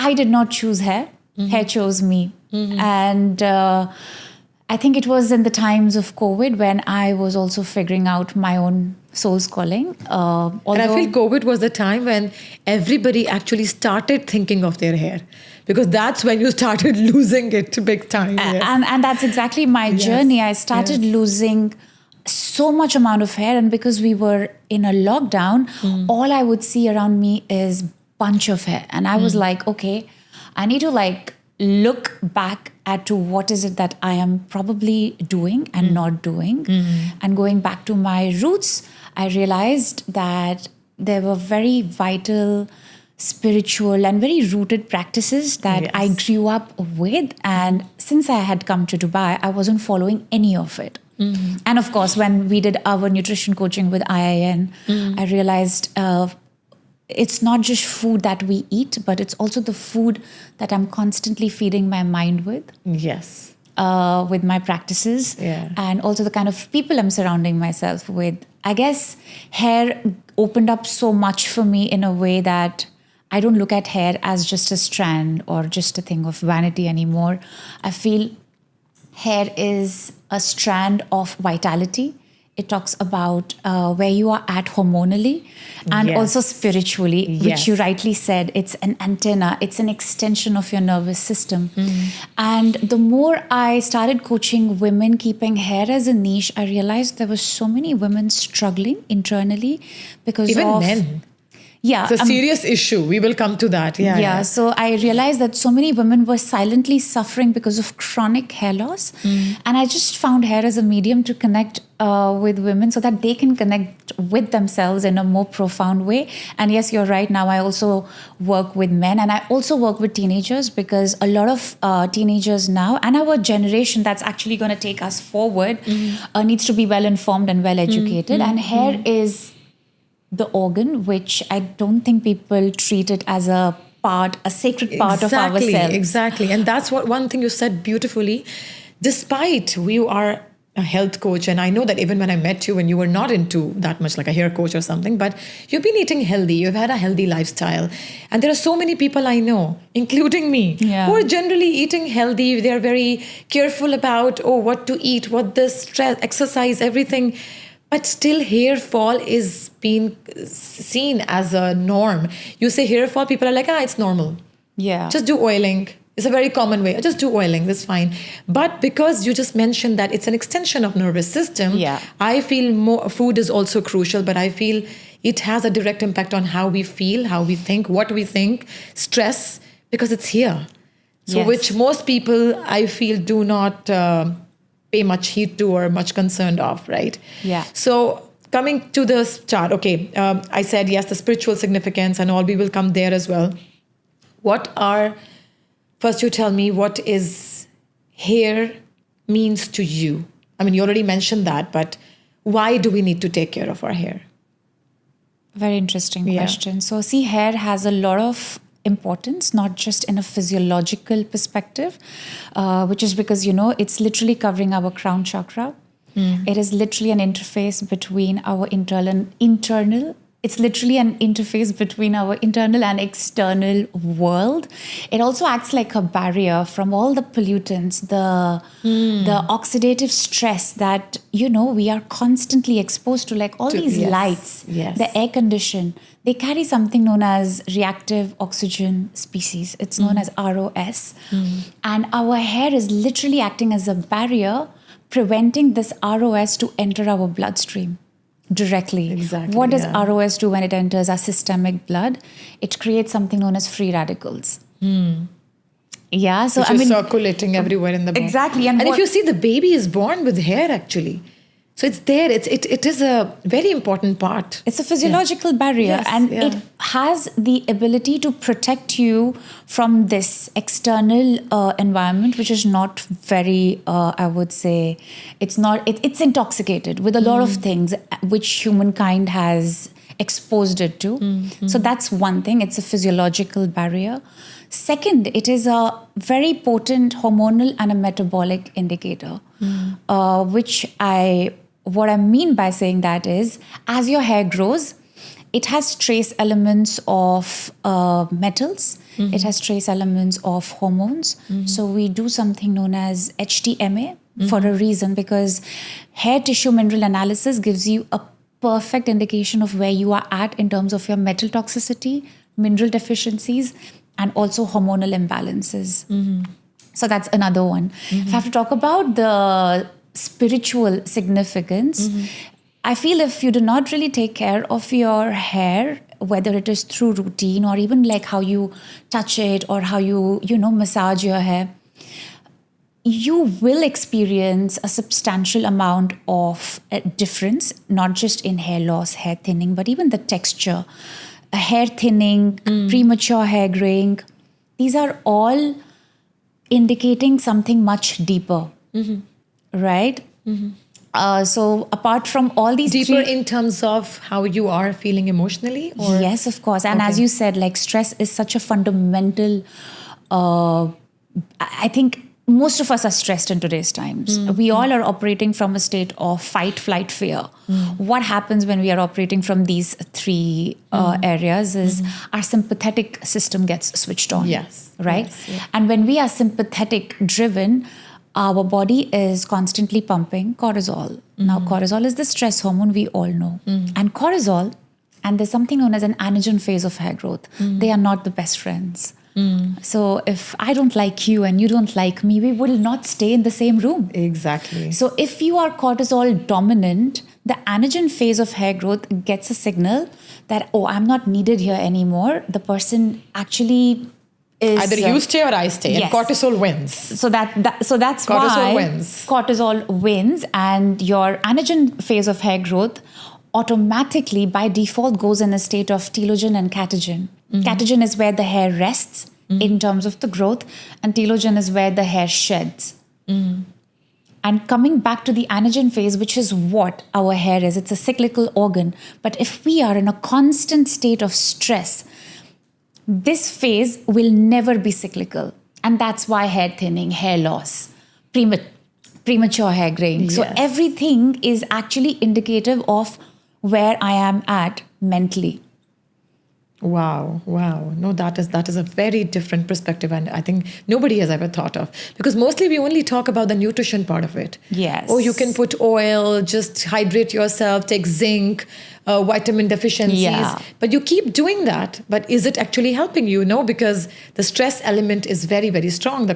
I did not choose hair. Hair chose me. And I think it was in the times of COVID when I was also figuring out my own soul's calling. And I feel COVID was the time when everybody actually started thinking of their hair, because that's when you started losing it big time. Yes. And that's exactly my journey. I started losing so much amount of hair, and because we were in a lockdown, all I would see around me is bunch of hair. And I was like, okay, I need to like look back at to what is it that I am probably doing and not doing. And going back to my roots, I realized that there were very vital, spiritual and very rooted practices that I grew up with. And since I had come to Dubai, I wasn't following any of it. And of course, when we did our nutrition coaching with IIN, I realized it's not just food that we eat, but it's also the food that I'm constantly feeding my mind with. Yes. With my practices. And also the kind of people I'm surrounding myself with. I guess hair opened up so much for me in a way that I don't look at hair as just a strand or just a thing of vanity anymore. I feel hair is a strand of vitality. It talks about where you are at hormonally and also spiritually, which you rightly said. It's an antenna. It's an extension of your nervous system. And the more I started coaching women keeping hair as a niche, I realized there were so many women struggling internally because even of... men. Yeah. It's a serious issue. We will come to that. So I realized that so many women were silently suffering because of chronic hair loss. And I just found hair as a medium to connect with women so that they can connect with themselves in a more profound way. And yes, you're right. Now I also work with men, and I also work with teenagers, because a lot of teenagers now and our generation that's actually going to take us forward needs to be well informed and well educated. And hair is the organ, which I don't think people treat it as a sacred part of ourselves. Exactly. And that's what one thing you said beautifully. Despite you are a health coach, and I know that even when I met you, when you were not into that much like a hair coach or something, but you've been eating healthy, you've had a healthy lifestyle. And there are so many people I know, including me, who are generally eating healthy. They're very careful about, what to eat, what this stress, exercise, everything. But still hair fall is being seen as a norm. You say hair fall, people are like, it's normal. Yeah. Just do oiling. It's a very common way. Just do oiling, that's fine. But because you just mentioned that it's an extension of nervous system, I feel more food is also crucial, but I feel it has a direct impact on how we feel, how we think, what we think, stress, because it's here. So which most people, I feel, do not pay much heed to or much concerned of, right? Yeah. So coming to this chart, I said, yes, the spiritual significance and all, we will come there as well. First you tell me what is hair means to you. I mean, you already mentioned that, but why do we need to take care of our hair? Very interesting question. So see, hair has a lot of importance, not just in a physiological perspective, which is because, it's literally covering our crown chakra. It is literally an interface between our internal. It's literally an interface between our internal and external world. It also acts like a barrier from all the pollutants, the oxidative stress that, we are constantly exposed to, like all these lights, the air condition. They carry something known as reactive oxygen species. It's known as ROS. And our hair is literally acting as a barrier, preventing this ROS to enter our bloodstream directly. Exactly. What does ROS do when it enters our systemic blood? It creates something known as free radicals. Yeah, so which is circulating everywhere in the body. Exactly. And if you see, the baby is born with hair actually. So it's there. It is a very important part. It's a physiological barrier, and it has the ability to protect you from this external environment, which is not very, I would say, it's intoxicated with a lot of things which humankind has exposed it to. So that's one thing. It's a physiological barrier. Second, it is a very potent hormonal and a metabolic indicator, what I mean by saying that is, as your hair grows, it has trace elements of metals It has trace elements of hormones. So we do something known as HTMA for a reason, because hair tissue mineral analysis gives you a perfect indication of where you are at in terms of your metal toxicity, mineral deficiencies, and also hormonal imbalances. So that's another one. If I have to talk about the spiritual significance, I feel if you do not really take care of your hair, whether it is through routine or even like how you touch it or how you massage your hair, you will experience a substantial amount of difference, not just in hair loss, hair thinning, but even the texture, hair thinning, premature hair graying. These are all indicating something much deeper, right? So apart from all these Deeper three, in terms of how you are feeling emotionally? Or? yes, of course. And as you said, like stress is such a fundamental, I think most of us are stressed in today's times. We all are operating from a state of fight, flight, fear. What happens when we are operating from these three areas is our sympathetic system gets switched on. Yes. Right? Yes, yeah. And when we are sympathetic driven, our body is constantly pumping cortisol. Now, cortisol is the stress hormone we all know. And cortisol, and there's something known as an anagen phase of hair growth. They are not the best friends. So if I don't like you and you don't like me, we will not stay in the same room. Exactly. So if you are cortisol dominant, the anagen phase of hair growth gets a signal that, oh, I'm not needed here anymore. The person actually is Either you stay or I stay, yes. and cortisol wins. So that's Cortisol why wins. cortisol wins, and your anagen phase of hair growth automatically by default goes in a state of telogen and catagen. Catagen is where the hair rests in terms of the growth, and telogen is where the hair sheds. And coming back to the anagen phase, which is what our hair is, it's a cyclical organ. But if we are in a constant state of stress, this phase will never be cyclical. And that's why hair thinning, hair loss, premature hair graying. So Yes. everything is actually indicative of where I am at mentally. Wow. No, that is a very different perspective, and I think nobody has ever thought of, because mostly we only talk about the nutrition part of it. Yes. Oh, you can put oil, just hydrate yourself, take zinc, vitamin deficiencies. Yeah. But you keep doing that. But is it actually helping you? No, because the stress element is very, very strong. The